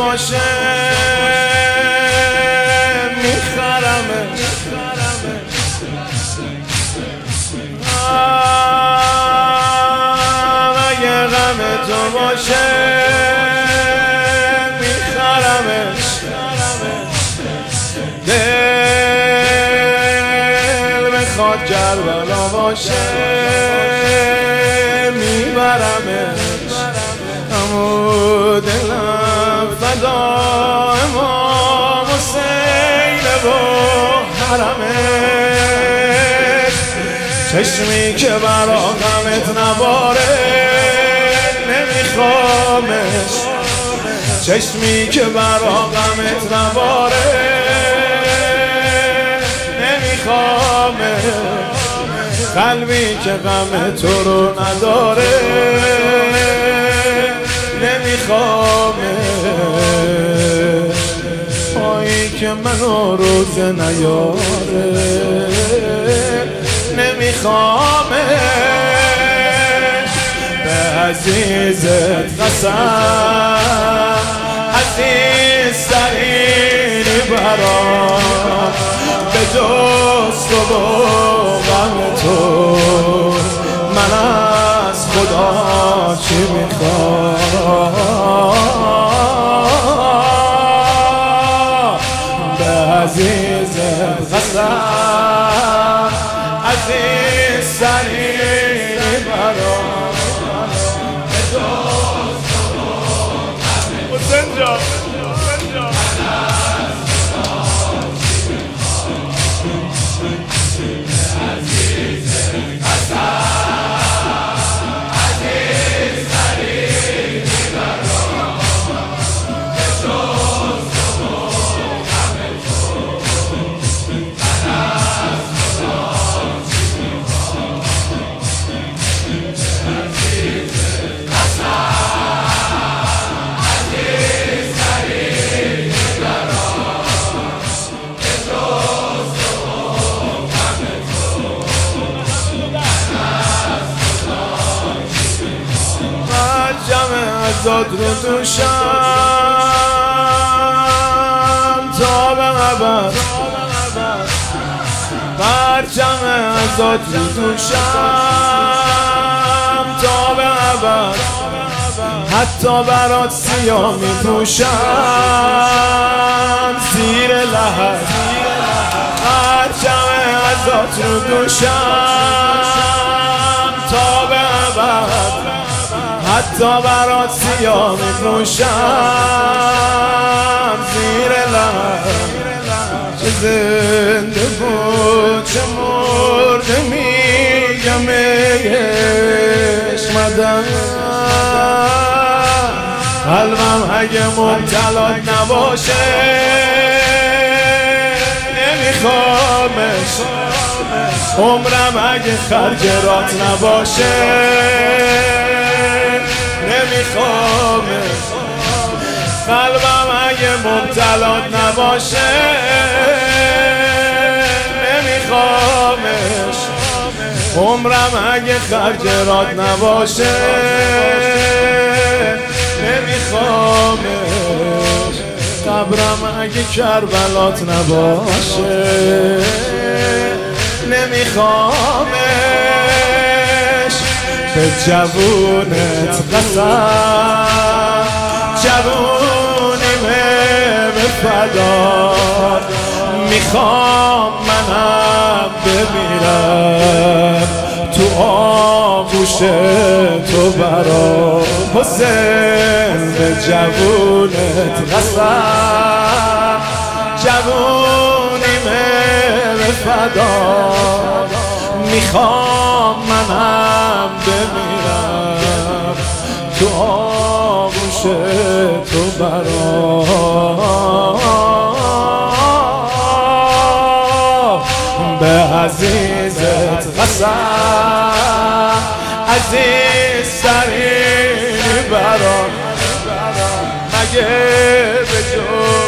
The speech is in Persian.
باشه میخرمش اگه غم تو باشه میخرمش دل بخواد کربلا باشه میبرمش امو دلم فدا امام حسین و حرمش چشمی که برا غمت نباره نمیخوامش چشمی که برا غمت نباره نمیخوامش قلبی که غم تو رو نداره نمیخوامش پایی که منو روزه نیاره نمیخوامش به عزیزت قسم عزیزترینی برام به جز تو و غم تو من از خدا چی میخوام به عزیزت قسم عزیزترینی برام به جز تو حسین جان ازاد رو دوشم تا به ابد پرچم ازاد رو دوشم تا به ابد حتی برات سیاه می پوشم زیر لحد پرچم ازاد رو دوشم تا به ابد حتی برات سیاه می‌پوشم زیر لب چه زنده بود چه مرده میگم عشق قلبم اگه مبتلات نباشه نمیخوامش عمرم اگه خرجرات نباشه نمیخوامش قلبم اگه مبتلات نباشه نمیخوامش عمرم اگه خرجرات نباشه نمیخوامش قبرم اگه کربلات نباشه نمیخوامش به جوونت قسم جوونیمه به فدا میخوام منم بمیرم تو آغوش تو برا حسین به جوونت قسم جوونیمه به فدا میخوام منم بمیرم تو آغوش تو برا به عزیزت قسم عزیزترینی برام مگه به جز